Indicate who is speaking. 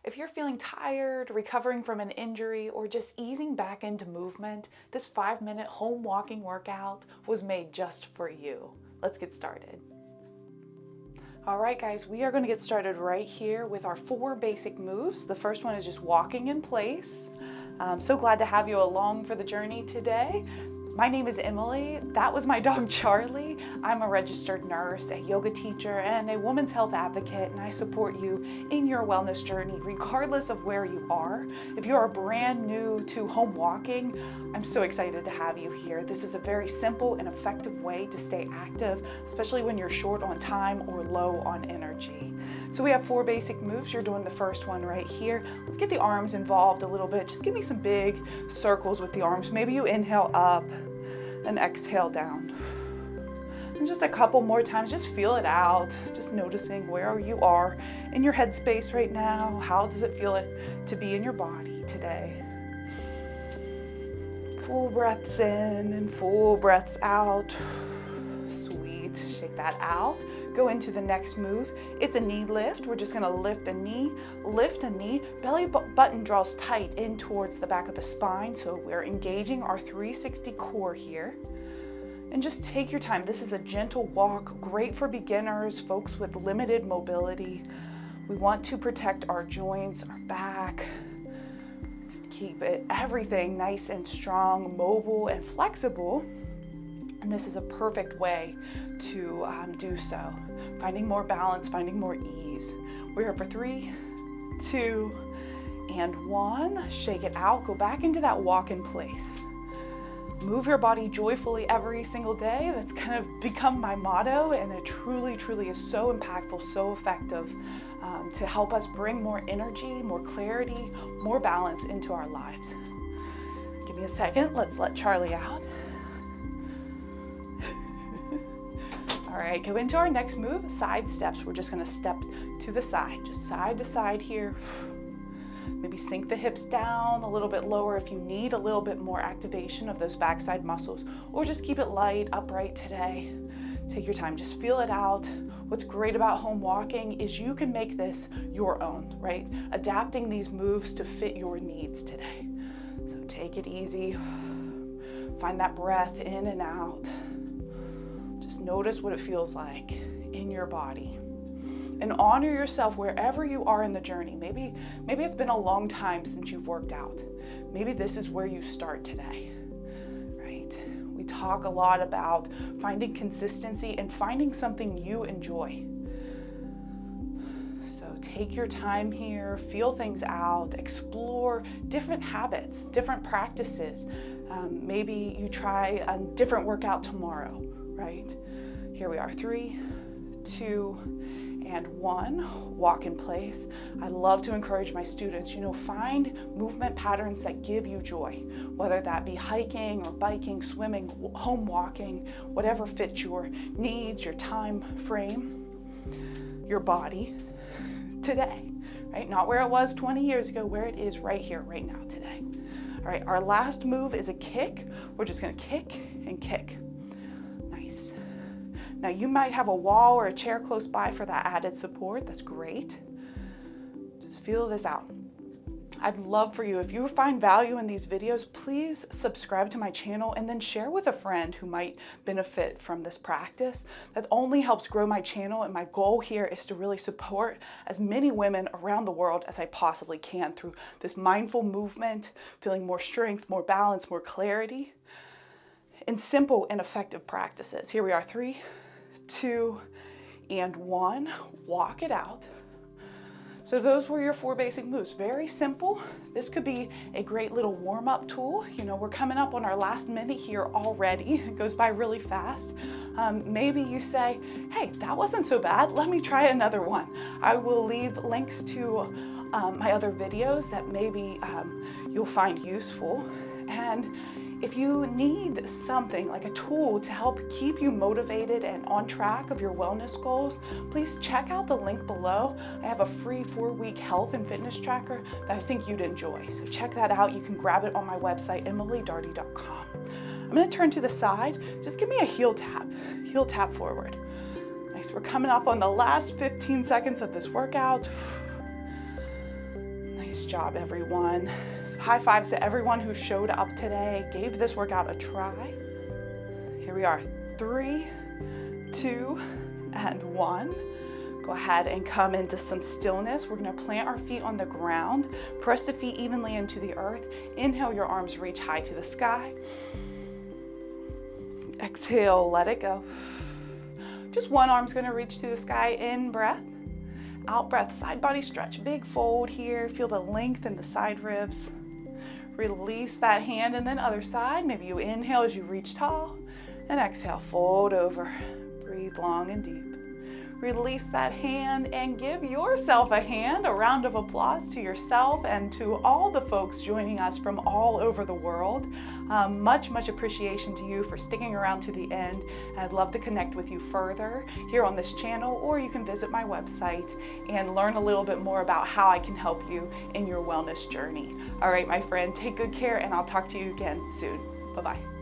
Speaker 1: If you're feeling tired, recovering from an injury, or just easing back into movement, this 5-minute home walking workout was made just for you. Let's get started. All right, guys, we are going to get started right here with our 4 basic moves. The first one is just walking in place. I'm so glad to have you along for the journey today. My name is Emily. That was my dog Charlie. I'm a registered nurse, a yoga teacher, and a women's health advocate, and I support you in your wellness journey regardless of where you are. If you are brand new to home walking, I'm so excited to have you here. This is a very simple and effective way to stay active, especially when you're short on time or low on energy. So we have 4 basic moves. You're doing the first one right here. Let's get the arms involved a little bit. Just give me some big circles with the arms. Maybe you inhale up and exhale down. And just a couple more times, just feel it out. Just noticing where you are in your headspace right now. How does it feel to be in your body today? Full breaths in and full breaths out. Sweet, shake that out. Go into the next move. It's a knee lift. We're just gonna lift a knee, belly button draws tight in towards the back of the spine. So we're engaging our 360 core here. And just take your time. This is a gentle walk, great for beginners, folks with limited mobility. We want to protect our joints, our back. Let's keep everything nice and strong, mobile and flexible. And this is a perfect way to do so. Finding more balance, finding more ease. We're here for 3, 2, and 1. Shake it out. Go back into that walk in place. Move your body joyfully every single day. That's kind of become my motto, and it truly, truly is so impactful, so effective to help us bring more energy, more clarity, more balance into our lives. Give me a second. Let's let Charlie out. All right, go into our next move, side steps. We're just gonna step to the side, just side to side here. Maybe sink the hips down a little bit lower if you need a little bit more activation of those backside muscles, or just keep it light, upright today. Take your time, just feel it out. What's great about home walking is you can make this your own, right? Adapting these moves to fit your needs today. So take it easy. Find that breath in and out. Just notice what it feels like in your body. And honor yourself wherever you are in the journey. Maybe it's been a long time since you've worked out. Maybe this is where you start today, right? We talk a lot about finding consistency and finding something you enjoy. So take your time here, feel things out, explore different habits, different practices. Maybe you try a different workout tomorrow, right? Here we are, 3, 2, and 1. Walk in place. I love to encourage my students, find movement patterns that give you joy, whether that be hiking or biking, swimming, home walking, whatever fits your needs, your time frame, your body today, right? Not where it was 20 years ago, where it is right here, right now, today. All right, our last move is a kick. We're just gonna kick and kick. Nice. Now you might have a wall or a chair close by for that added support. That's great. Just feel this out. I'd love for you, if you find value in these videos, please subscribe to my channel and then share with a friend who might benefit from this practice. That only helps grow my channel, and my goal here is to really support as many women around the world as I possibly can through this mindful movement, feeling more strength, more balance, more clarity, in simple and effective practices. Here we are, 3, 2, and 1. Walk it out. So those were your 4 basic moves. Very simple. This could be a great little warm-up tool. We're coming up on our last minute here already. It goes by really fast. Maybe you say, hey, that wasn't so bad. Let me try another one. I will leave links to my other videos that maybe you'll find useful. And if you need something like a tool to help keep you motivated and on track of your wellness goals, please check out the link below. I have a free 4-week health and fitness tracker that I think you'd enjoy. So check that out. You can grab it on my website, emilydaugherty.com. I'm going to turn to the side. Just give me a heel tap forward. Nice. We're coming up on the last 15 seconds of this workout. Nice job, everyone. High fives to everyone who showed up today, gave this workout a try. Here we are, 3, 2, and 1. Go ahead and come into some stillness. We're gonna plant our feet on the ground, press the feet evenly into the earth. Inhale, your arms reach high to the sky. Exhale, let it go. Just one arm's gonna reach to the sky, in breath. Out breath, side body stretch, big fold here. Feel the length in the side ribs. Release that hand and then other side. Maybe you inhale as you reach tall and exhale, fold over. Breathe long and deep. Release that hand and give yourself a hand, a round of applause to yourself and to all the folks joining us from all over the world. Much appreciation to you for sticking around to the end. I'd love to connect with you further here on this channel, or you can visit my website and learn a little bit more about how I can help you in your wellness journey. All right, my friend, take good care and I'll talk to you again soon. Bye-bye.